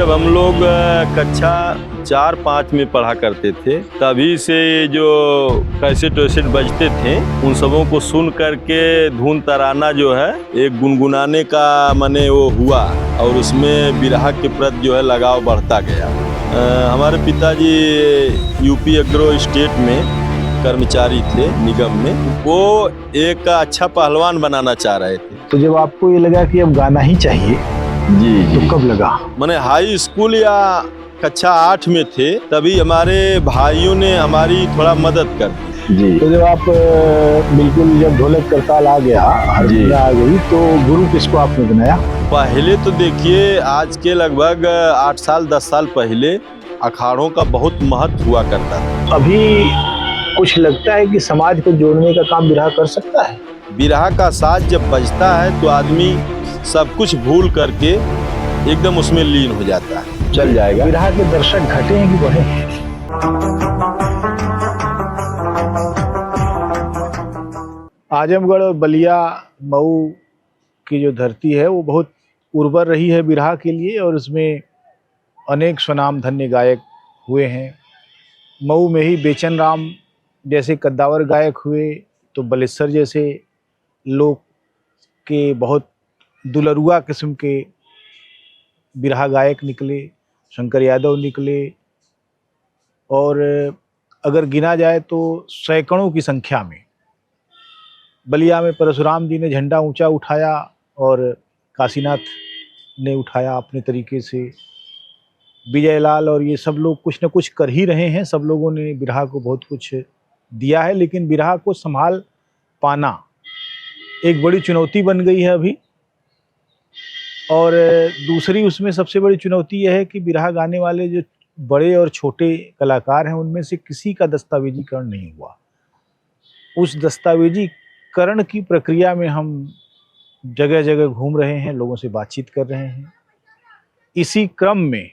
जब हम लोग कक्षा 4-5 में पढ़ा करते थे, तभी से जो कैसेट वैसेट बजते थे उन सबों को सुन करके धुन तराना जो है एक गुनगुनाने का मने वो हुआ और उसमें बिरहा के प्रति जो है लगाव बढ़ता गया। हमारे पिताजी यूपी एग्रो स्टेट में कर्मचारी थे निगम में, वो एक अच्छा पहलवान बनाना चाह रहे थे। तो जब आपको ये लगा कि अब गाना ही चाहिए जी तो कब लगा? मैंने हाई स्कूल या कक्षा 8 में थे, तभी हमारे भाइयों ने हमारी थोड़ा मदद कर दी जी। तो जब आप बिल्कुल जब ढोलक करताल आ गया, हारमोनियम आ गई, तो गुरु किसको आपने बनाया? पहले तो देखिए आज के लगभग 8 साल 10 साल पहले अखाड़ों का बहुत महत्व हुआ करता था। अभी कुछ लगता है कि समाज को जोड़ने का काम बिरहा कर सकता है? बिरहा का साज जब बजता है तो आदमी सब कुछ भूल करके एकदम उसमें लीन हो जाता है, चल जाएगा। बिरहा के दर्शक घटे हैं कि बढ़े हैं? आजमगढ़ और बलिया मऊ की जो धरती है वो बहुत उर्वर रही है बिरहा के लिए, और उसमें अनेक स्वनामधन्य गायक हुए हैं। मऊ में ही बेचन राम जैसे कद्दावर गायक हुए, तो बलेश्वर जैसे लोग के बहुत दुलरुआ किस्म के बिरहा गायक निकले, शंकर यादव निकले, और अगर गिना जाए तो सैकड़ों की संख्या में। बलिया में परशुराम जी ने झंडा ऊंचा उठाया और काशीनाथ ने उठाया अपने तरीके से। विजयलाल और ये सब लोग कुछ न कुछ कर ही रहे हैं, सब लोगों ने बिरहा को बहुत कुछ दिया है, लेकिन बिरहा को संभाल पाना एक बड़ी चुनौती बन गई है अभी। और दूसरी उसमें सबसे बड़ी चुनौती यह है कि बिरहा गाने वाले जो बड़े और छोटे कलाकार हैं उनमें से किसी का दस्तावेजीकरण नहीं हुआ। उस दस्तावेजीकरण की प्रक्रिया में हम जगह जगह घूम रहे हैं, लोगों से बातचीत कर रहे हैं। इसी क्रम में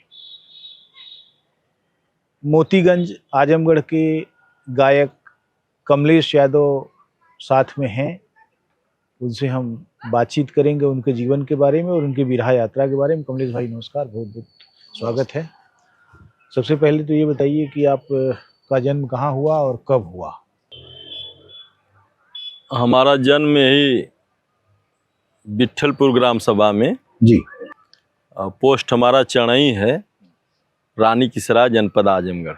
मोतीगंज आजमगढ़ के गायक कमलेश यादव साथ में हैं, उनसे हम बातचीत करेंगे उनके जीवन के बारे में और उनकी बिरहा यात्रा के बारे में। कमलेश भाई नमस्कार, बहुत बहुत स्वागत है। सबसे पहले तो ये बताइए कि आप का जन्म कहाँ हुआ और कब हुआ? हमारा जन्म ही विट्ठलपुर ग्राम सभा में जी। पोस्ट हमारा चढ़ई है, रानी की सराय, जनपद आजमगढ़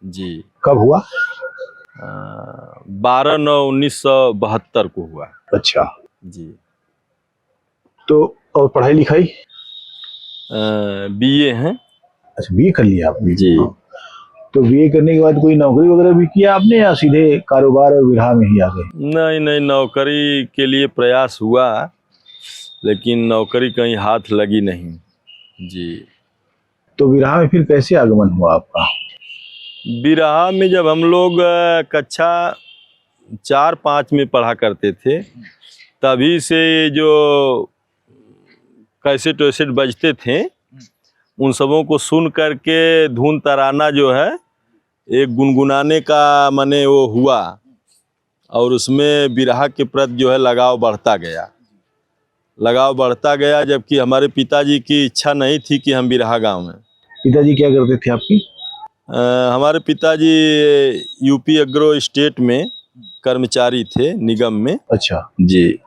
जी। कब हुआ? 12/9/1972 को हुआ। अच्छा जी। तो और पढ़ाई लिखाई? बीए हैं। अच्छा, बीए कर लिया आपने? जी। तो बीए करने के बाद कोई नौकरी वगैरह भी किया आपने या सीधे कारोबार और बिरहा में ही आ गए? नहीं, नौकरी के लिए प्रयास हुआ लेकिन नौकरी कहीं हाथ लगी नहीं जी। तो बिरहा में फिर कैसे आगमन हुआ आपका? बिरहा में जब हम लोग कक्षा 4-5 में पढ़ा करते थे, तभी से जो कैसेट वैसेट बजते थे उन सबों को सुन करके धुन तराना जो है एक गुनगुनाने का मने वो हुआ और उसमें बिरहा के प्रति जो है लगाव बढ़ता गया, जबकि हमारे पिताजी की इच्छा नहीं थी कि हम बिरहा गाँव में। पिताजी क्या करते थे आपकी? हमारे पिताजी यूपी एग्रो स्टेट में कर्मचारी थे निगम में। अच्छा जी।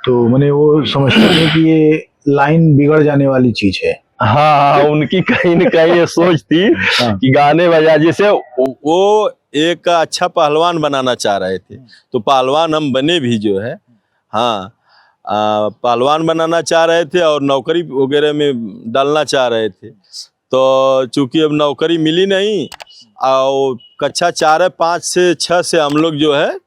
तो मैंने वो समझते थे कि ये लाइन बिगड़ जाने वाली चीज है। हाँ, उनकी कहीं न कहीं ये सोच थी कि गाने बजा, जैसे वो एक अच्छा पहलवान बनाना चाह रहे थे, तो पहलवान हम बने भी जो है। हाँ, पहलवान बनाना चाह रहे थे और नौकरी वगैरह में डालना चाह रहे थे। तो चूंकि अब नौकरी मिली नहीं और कक्षा 4-5 से 6 से हम लोग जो है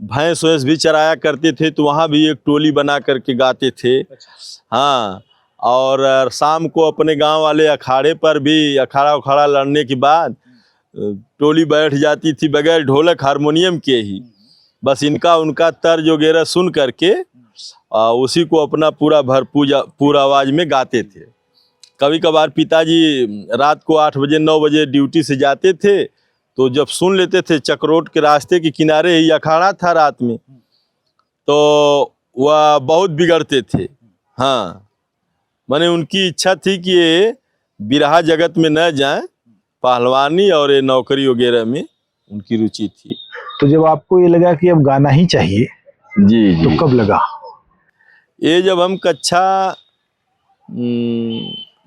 भैंस वैंस भी चराया करते थे, तो वहाँ भी एक टोली बना करके गाते थे। हाँ, और शाम को अपने गांव वाले अखाड़े पर भी अखाड़ा उखाड़ा लड़ने के बाद टोली बैठ जाती थी बगैर ढोलक हारमोनियम के ही, बस इनका उनका तर्ज वगैरह सुन करके उसी को अपना पूरा आवाज में गाते थे। कभी कभार पिताजी रात को 8 बजे 9 बजे ड्यूटी से जाते थे, तो जब सुन लेते थे चक्रोट के रास्ते के किनारे ही अखाड़ा था रात में, तो वह बहुत बिगड़ते थे। हाँ, माने उनकी इच्छा थी कि ये बिरहा जगत में न जाएं, पहलवानी और ये नौकरी वगैरह में उनकी रुचि थी। तो जब आपको ये लगा कि अब गाना ही चाहिए, जी तो कब लगा? ये जब हम कक्षा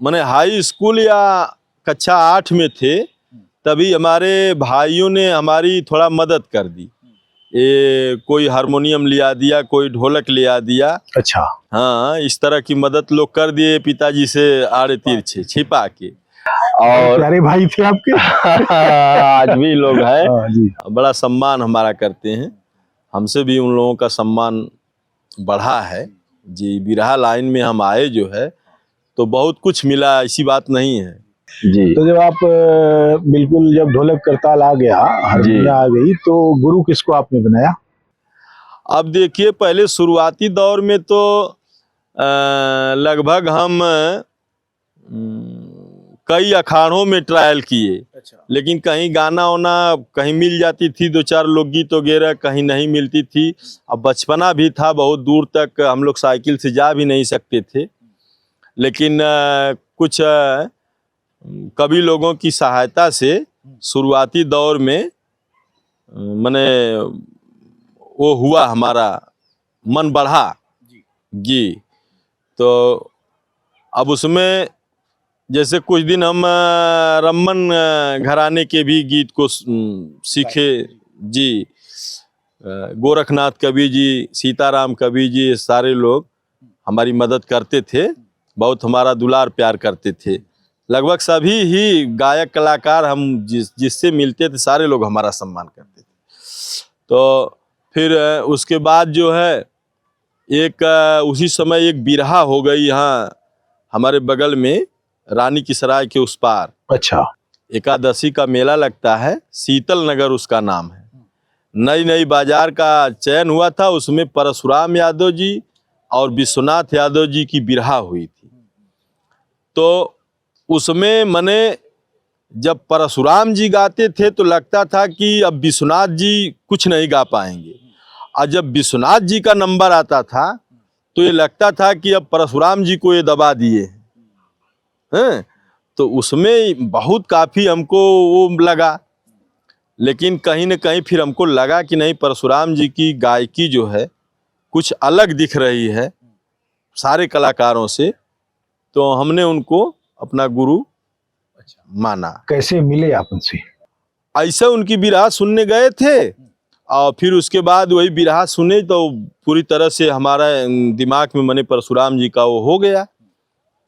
माने हाई स्कूल या कक्षा 8 में थे, तभी हमारे भाइयों ने हमारी थोड़ा मदद कर दी। ये कोई हारमोनियम लिया दिया, कोई ढोलक लिया दिया। अच्छा। हाँ, इस तरह की मदद लोग कर दिए पिताजी से आड़े तिरछे छिपा के। और प्यारे भाई थे आपके। आज भी लोग हैं, हाँ जी। बड़ा सम्मान हमारा करते हैं। हमसे भी उन लोगों का सम्मान बढ़ा है जी। बिरहा लाइन में हम आए जो है तो बहुत कुछ मिला, ऐसी बात नहीं है जी। तो जब आप बिल्कुल जब ढोलक करताल आ गया, हारमोनिया आ गई, तो गुरु किसको आपने बनाया? अब देखिए, पहले शुरुआती दौर में तो लगभग हम कई अखाड़ों में ट्रायल किए। अच्छा। लेकिन कहीं गाना वाना कहीं मिल जाती थी, 2-4 लोकगीत वगैरह, कहीं नहीं मिलती थी। अब बचपना भी था, बहुत दूर तक हम लोग साइकिल से जा भी नहीं सकते थे। लेकिन कुछ कवि लोगों की सहायता से शुरुआती दौर में माने वो हुआ, हमारा मन बढ़ा जी। तो अब उसमें जैसे कुछ दिन हम रमन घराने के भी गीत को सीखे जी। गोरखनाथ कवि जी, सीताराम कवि जी, सारे लोग हमारी मदद करते थे, बहुत हमारा दुलार प्यार करते थे। लगभग सभी ही गायक कलाकार हम जिससे मिलते थे, सारे लोग हमारा सम्मान करते थे। तो फिर उसके बाद जो है एक उसी समय एक बिरहा हो गई यहाँ हमारे बगल में, रानी की सराय के उस पार। अच्छा। एकादशी का मेला लगता है, शीतल नगर उसका नाम है। नई नई बाजार का चयन हुआ था, उसमें परशुराम यादव जी और विश्वनाथ यादव जी की बिरहा हुई थी। तो उसमें मने जब परशुराम जी गाते थे तो लगता था कि अब विश्वनाथ जी कुछ नहीं गा पाएंगे, और जब विश्वनाथ जी का नंबर आता था तो ये लगता था कि अब परशुराम जी को ये दबा दिए हैं। तो उसमें बहुत काफ़ी हमको वो लगा, लेकिन कहीं न कहीं फिर हमको लगा कि नहीं, परशुराम जी की गायकी जो है कुछ अलग दिख रही है सारे कलाकारों से। तो हमने उनको अपना गुरु माना। कैसे मिले आप उनसे? ऐसा उनकी बिरहा सुनने गए थे, और फिर उसके बाद वही बिरहा सुने तो पूरी तरह से हमारा दिमाग में मने परशुराम जी का वो हो गया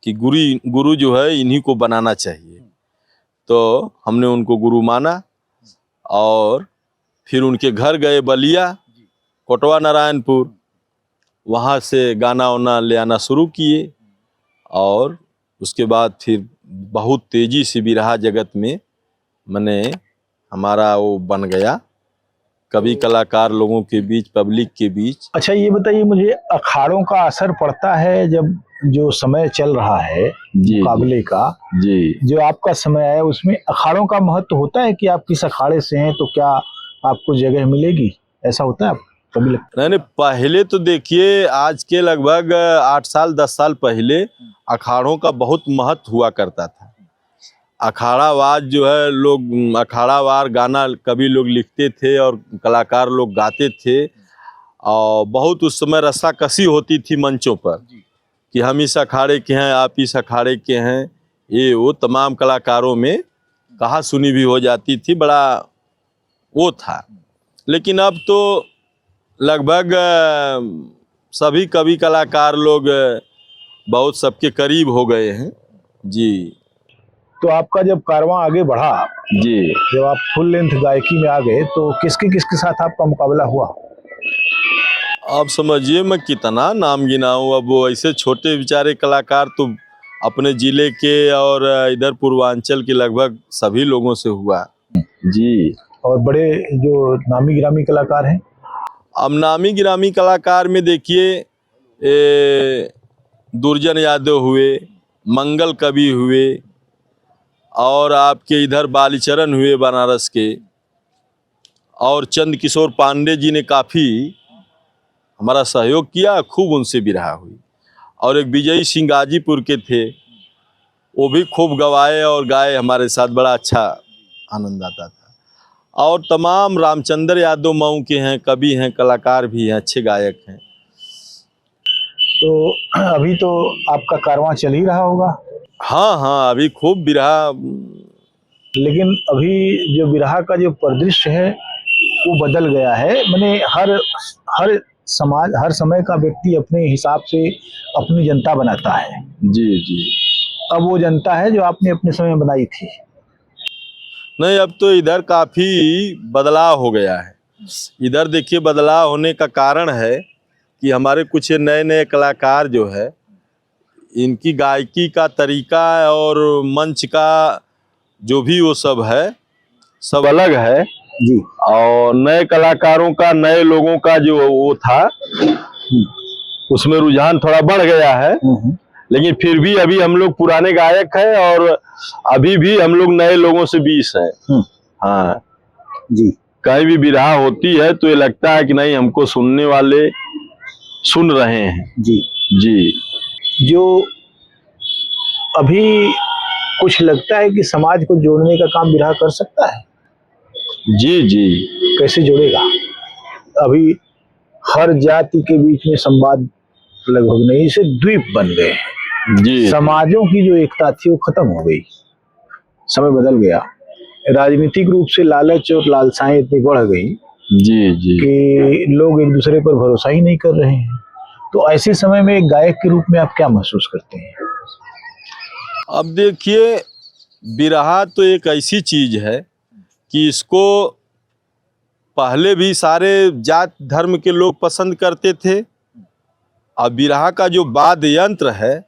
कि गुरु जो है इन्हीं को बनाना चाहिए। तो हमने उनको गुरु माना और फिर उनके घर गए बलिया, कोटवा नारायणपुर, वहाँ से गाना वाना ले आना शुरू किए। और उसके बाद फिर बहुत तेजी से बिरहा जगत में मने हमारा वो बन गया, कवि कलाकार लोगों के बीच, पब्लिक के बीच। अच्छा, ये बताइए मुझे, अखाड़ों का असर पड़ता है जब जो समय चल रहा है मुकाबले का जी, जो आपका समय है उसमें अखाड़ों का महत्व होता है कि आप किस अखाड़े से हैं तो क्या आपको जगह मिलेगी, ऐसा होता है आप कभी लगता है? नहीं, पहले तो देखिए, आज के लगभग 8 साल 10 साल पहले अखाड़ों का बहुत महत्व हुआ करता था। अखाड़ावाद जो है, लोग अखाड़ावार गाना कभी लोग लिखते थे और कलाकार लोग गाते थे, और बहुत उस समय रस्साकसी होती थी मंचों पर कि हम इस अखाड़े के हैं, आप इस अखाड़े के हैं, ये वो तमाम कलाकारों में कहा सुनी भी हो जाती थी, बड़ा वो था। लेकिन अब तो लगभग सभी कवि कलाकार लोग बहुत सबके करीब हो गए हैं जी। तो आपका जब कारवां आगे बढ़ा जी, जब आप फुल लेंथ गायकी में आ गए, तो किसके साथ आपका मुकाबला हुआ? आप समझिए मैं कितना नाम गिनाऊं। अब वो ऐसे छोटे बेचारे कलाकार तो अपने जिले के और इधर पूर्वांचल के लगभग सभी लोगों से हुआ जी। और बड़े जो नामी गिरामी कलाकार हैं? अब नामी गिरामी कलाकार में देखिए, दुर्जन यादव हुए, मंगल कवि हुए, और आपके इधर बालीचरण हुए बनारस के, और चंद किशोर पांडे जी ने काफ़ी हमारा सहयोग किया, खूब उनसे बिरहा हुई। और एक विजय सिंह गाजीपुर के थे, वो भी खूब गवाए और गाए हमारे साथ, बड़ा अच्छा आनंद आता था। और तमाम रामचंद्र यादव मऊ के हैं, कवि हैं, कलाकार भी हैं, अच्छे गायक हैं। तो अभी तो आपका कारवां चल ही रहा होगा, हाँ हाँ, अभी खूब बिरहा। लेकिन अभी जो बिरहा का जो परिदृश्य है वो बदल गया है। मैंने हर हर समाज, हर समय का व्यक्ति अपने हिसाब से अपनी जनता बनाता है। जी जी। अब वो जनता है जो आपने अपने समय बनाई थी। नहीं, अब तो इधर काफी बदलाव हो गया है। इधर देखिए, बदलाव होने का कारण है कि हमारे कुछ नए नए कलाकार जो है, इनकी गायकी का तरीका और मंच का जो भी वो सब है, सब अलग है जी। और नए कलाकारों का, नए लोगों का जो वो था, उसमें रुझान थोड़ा बढ़ गया है। लेकिन फिर भी अभी हम लोग पुराने गायक हैं और अभी भी हम लोग नए लोगों से 20 हैं। हाँ जी। कहीं भी बिरहा होती है तो ये लगता है कि नहीं, हमको सुनने वाले सुन रहे हैं। जी जी। जो अभी कुछ लगता है कि समाज को जोड़ने का काम बिरहा कर सकता है। जी जी। कैसे जोड़ेगा? अभी हर जाति के बीच में संवाद लगभग नहीं, से द्वीप बन गए हैं। जी। समाजों की जो एकता थी वो खत्म हो गई, समय बदल गया। राजनीतिक रूप से लालच और लालसाएं इतनी बढ़ गई जी जी कि लोग एक दूसरे पर भरोसा ही नहीं कर रहे हैं। तो ऐसे समय में एक गायक के रूप में आप क्या महसूस करते हैं? अब देखिए, बिरहा तो एक ऐसी चीज है कि इसको पहले भी सारे जात धर्म के लोग पसंद करते थे। अब बिरहा का जो वाद्य यंत्र है,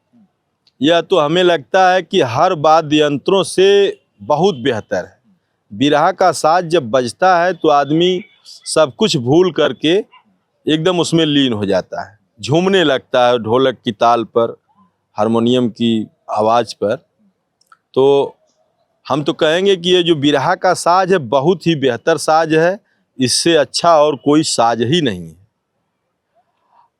यह तो हमें लगता है कि हर वाद्य यंत्रों से बहुत बेहतर है। बिरहा का साज जब बजता है तो आदमी सब कुछ भूल करके एकदम उसमें लीन हो जाता है, झूमने लगता है ढोलक की ताल पर, हारमोनियम की आवाज़ पर। तो हम तो कहेंगे कि ये जो बिरहा का साज है बहुत ही बेहतर साज है, इससे अच्छा और कोई साज ही नहीं है।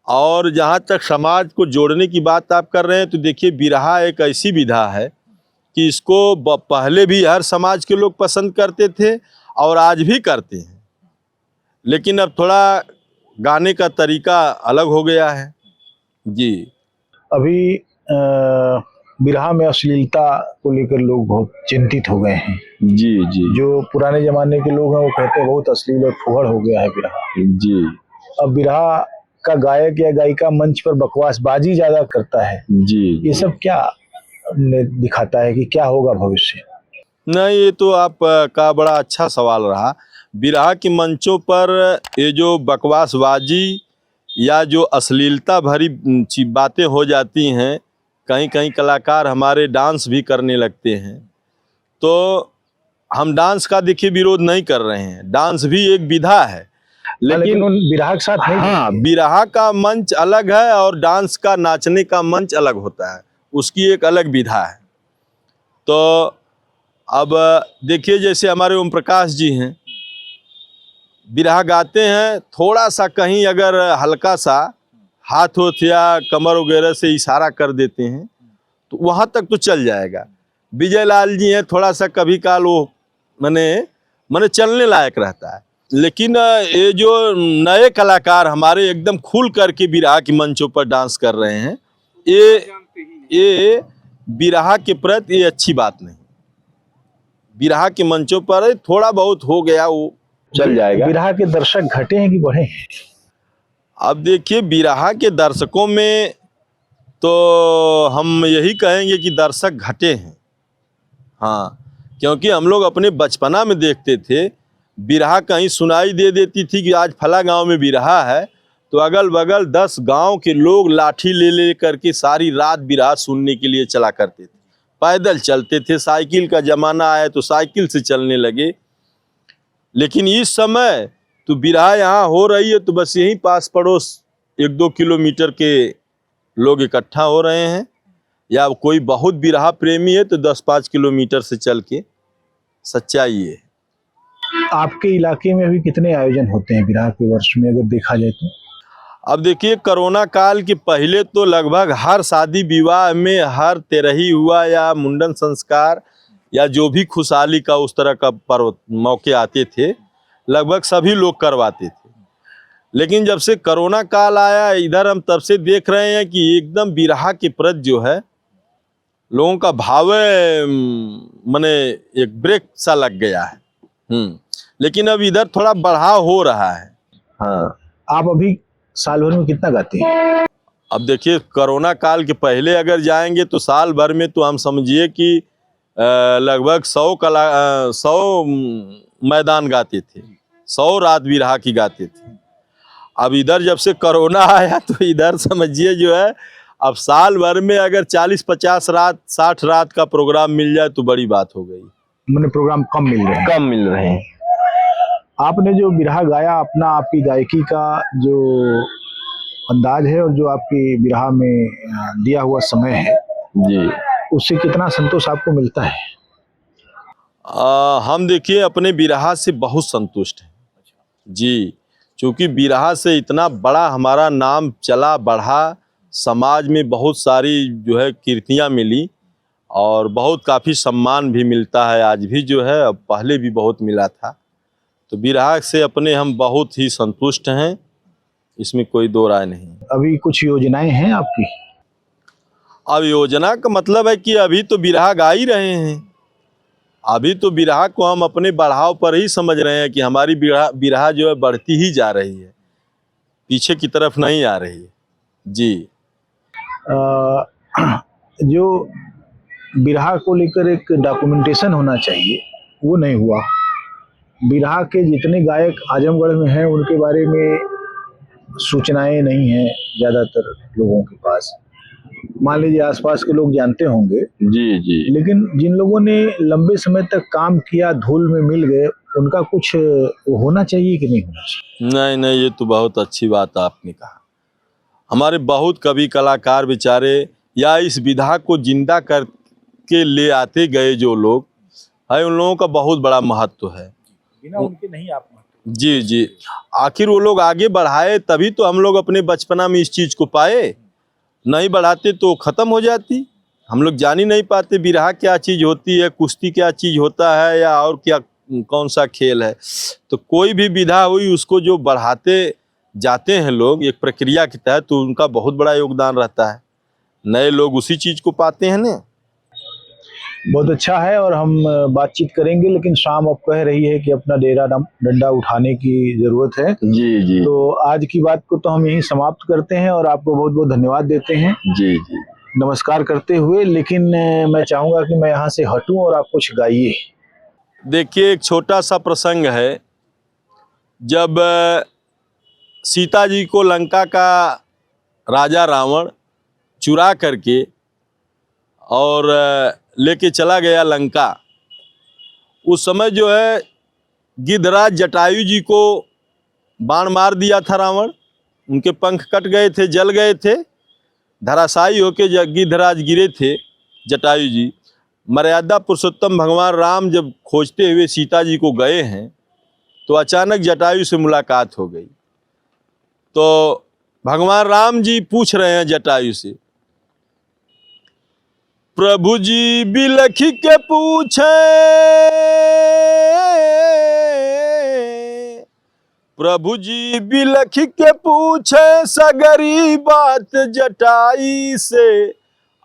और जहाँ तक समाज को जोड़ने की बात आप कर रहे हैं, तो देखिए, बिरहा एक ऐसी विधा है कि इसको पहले भी हर समाज के लोग पसंद करते थे और आज भी करते हैं, लेकिन अब थोड़ा गाने का तरीका अलग हो गया है। जी। अभी बिरहा में अश्लीलता को लेकर लोग बहुत चिंतित हो गए हैं। जी जी। जो पुराने जमाने के लोग हैं वो कहते हैं बहुत अश्लील और फुहड़ हो गया है बिरहा। जी। अब बिरहा का गायक या गायिका मंच पर बकवासबाजी ज्यादा करता है। जी। ये सब क्या दिखाता है कि क्या होगा भविष्य? नहीं, ये तो आप का बड़ा अच्छा सवाल रहा। बिरहा के मंचों पर ये जो बकवासबाजी या जो अश्लीलता भरी बातें हो जाती हैं, कहीं कहीं कलाकार हमारे डांस भी करने लगते हैं। तो हम डांस का देखिए विरोध नहीं कर रहे हैं, डांस भी एक विधा है, लेकिन उन बिरहा के साथ नहीं। हाँ, बिरहा का मंच अलग है और डांस का, नाचने का मंच अलग होता है, उसकी एक अलग विधा है। तो अब देखिए, जैसे हमारे ओम प्रकाश जी हैं, बिरहा गाते हैं, थोड़ा सा कहीं अगर हल्का सा हाथ होथ या कमर वगैरह से इशारा कर देते हैं तो वहाँ तक तो चल जाएगा। विजय लाल जी हैं, थोड़ा सा कभी काल वो मने चलने लायक रहता है। लेकिन ये जो नए कलाकार हमारे एकदम खुल करके बिरहा के मंचों पर डांस कर रहे हैं, ये बिरहा के प्रति ये अच्छी बात नहीं। बिरहा के मंचों पर थोड़ा बहुत हो गया वो चल जाएगा। बिरहा के दर्शक घटे हैं कि बढ़े हैं? अब देखिए, बिरहा के दर्शकों में तो हम यही कहेंगे कि दर्शक घटे हैं। हाँ, क्योंकि हम लोग अपने बचपना में देखते थे, बिरहा कहीं सुनाई दे देती थी कि आज फला गांव में बिरहा है, तो अगल बगल 10 गांव के लोग लाठी ले ले करके सारी रात बिरहा सुनने के लिए चला करते थे। पैदल चलते थे, साइकिल का ज़माना आया तो साइकिल से चलने लगे। लेकिन इस समय तो बिरहा यहाँ हो रही है तो बस यहीं पास पड़ोस 1-2 किलोमीटर के लोग इकट्ठा हो रहे हैं, या कोई बहुत बिरहा प्रेमी है तो 10-5 किलोमीटर से चल के। सच्चाई है। आपके इलाके में अभी कितने आयोजन होते हैं बिरहा के वर्ष में अगर देखा जाए तो? अब देखिए, कोरोना काल के पहले तो लगभग हर शादी विवाह में, हर तेरही हुआ या मुंडन संस्कार या जो भी खुशहाली का उस तरह का पर्व मौके आते थे, लगभग सभी लोग करवाते थे। लेकिन जब से कोरोना काल आया इधर, हम तब से देख रहे हैं कि एकदम बिरहा के प्रति जो है लोगों का भाव माने एक ब्रेक सा लग गया है। लेकिन अब इधर थोड़ा बढ़ाव हो रहा है। हाँ, आप अभी साल भर में कितना गाते हैं? अब देखिए, कोरोना काल के पहले अगर जाएंगे तो साल भर में तो हम समझिए कि लगभग 100 मैदान गाते थे, 100 रात बिरहा की गाते थे। अब इधर जब से कोरोना आया तो इधर समझिए जो है, अब साल भर में अगर 40-50 रात, 60 रात का प्रोग्राम मिल जाए तो बड़ी बात हो गई। मैंने प्रोग्राम कम मिल रहे हैं। कम मिल रहे हैं। आपने जो बिरहा गाया, अपना आपकी गायकी का जो अंदाज है और जो आपकी बिरहा में दिया हुआ समय है जी, उससे कितना संतोष आपको मिलता है? हम देखिए अपने बिरहा से बहुत संतुष्ट हैं जी, क्योंकि बिरहा से इतना बड़ा हमारा नाम चला बढ़ा, समाज में बहुत सारी जो है कीर्तियाँ मिली और बहुत काफ़ी सम्मान भी मिलता है आज भी जो है, अब पहले भी बहुत मिला था। तो बिरहा से अपने हम बहुत ही संतुष्ट हैं, इसमें कोई दो राय नहीं। अभी कुछ योजनाएं हैं आपकी? अब योजना का मतलब है कि अभी तो बिरहा गा ही रहे हैं। अभी तो बिरहा को हम अपने बढ़ाव पर ही समझ रहे हैं कि हमारी बिरहा जो है बढ़ती ही जा रही है, पीछे की तरफ नहीं आ रही है जी। जो बिरहा को लेकर एक डॉक्यूमेंटेशन होना चाहिए वो नहीं हुआ। बिरहा के जितने गायक आजमगढ़ में हैं उनके बारे में सूचनाएं नहीं हैं ज़्यादातर लोगों के पास। मान लीजिए आसपास के लोग जानते होंगे जी जी, लेकिन जिन लोगों ने लंबे समय तक काम किया, धूल में मिल गए, उनका कुछ होना चाहिए कि नहीं होना चाहिए? नहीं नहीं, ये तो बहुत अच्छी बात आपने कहा। हमारे बहुत कवि कलाकार बेचारे या इस विधा को जिंदा करके ले आते गए जो लोग है, उन लोगों का बहुत बड़ा महत्व है। बिना उनके नहीं आप जी जी, आखिर वो लोग आगे बढ़ाए तभी तो हम लोग अपने बचपना में इस चीज़ को पाए, नहीं बढ़ाते तो ख़त्म हो जाती। हम लोग जान ही नहीं पाते बिरहा क्या चीज़ होती है, कुश्ती क्या चीज़ होता है या और क्या कौन सा खेल है। तो कोई भी विधा हुई उसको जो बढ़ाते जाते हैं लोग एक प्रक्रिया के तहत, तो उनका बहुत बड़ा योगदान रहता है। नए लोग उसी चीज़ को पाते हैं ना। बहुत अच्छा है और हम बातचीत करेंगे, लेकिन शाम अब कह रही है कि अपना डेरा डंडा उठाने की जरूरत है। जी जी, तो आज की बात को तो हम यहीं समाप्त करते हैं और आपको बहुत बहुत धन्यवाद देते हैं। जी जी, नमस्कार करते हुए, लेकिन मैं चाहूंगा कि मैं यहाँ से हटूं और आप कुछ गाइए। देखिए एक छोटा सा प्रसंग है। जब सीता जी को लंका का राजा रावण चुरा करके और लेके चला गया लंका, उस समय जो है गिद्धराज जटायु जी को बाण मार दिया था रावण। उनके पंख कट गए थे, जल गए थे, धराशायी होके गिद्धराज गिरे थे जटायु जी। मर्यादा पुरुषोत्तम भगवान राम जब खोजते हुए सीता जी को गए हैं तो अचानक जटायु से मुलाकात हो गई। तो भगवान राम जी पूछ रहे हैं जटायु से, प्रभु जी बिलख के पूछे, प्रभु जी बिलख के पूछे सगरी बात जटाई से,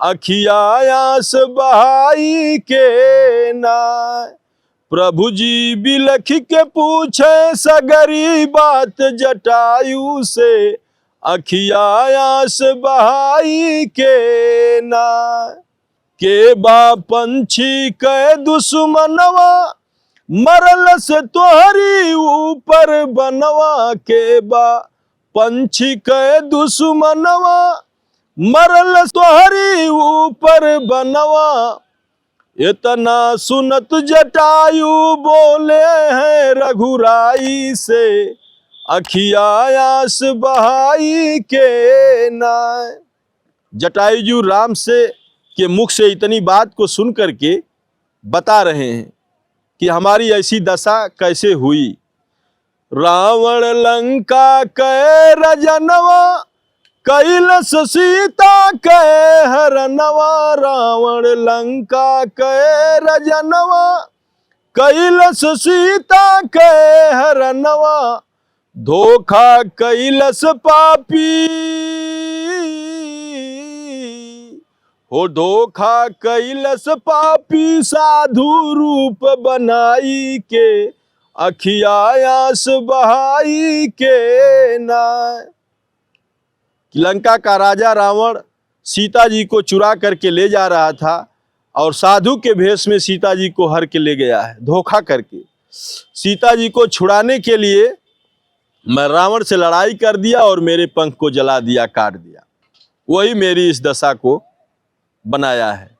अखिया आस बहाई के नाय। प्रभु जी बिलख के पूछे सगरी बात जटायु से, अखिया आस बहाई के नाय। के बा पंछी के दुश्मनवा मरल से तोहरी ऊपर बनवा, के बा पंछी के दुश्मनवा मरल तोहरी ऊपर बनवा। इतना सुनत जटायु बोले हैं रघुराई से, अखिया आस बहाई के नाय। जटायु जी राम से के मुख से इतनी बात को सुन करके बता रहे हैं कि हमारी ऐसी दशा कैसे हुई। रावण लंका कै रजनवा कैलस सीता कै हरनवा। रावण लंका कै रजनवा कैलस सीता कै हरनवा। धोखा कैलस पापी हो धोखा कैलस पापी साधु रूप बनाई के अखिया आस बहाई के नाय। लंका का राजा रावण सीता जी को चुरा करके ले जा रहा था और साधु के भेष में सीता जी को हर के ले गया है धोखा करके। सीता जी को छुड़ाने के लिए मैं रावण से लड़ाई कर दिया और मेरे पंख को जला दिया, काट दिया। वही मेरी इस दशा को बनाया है।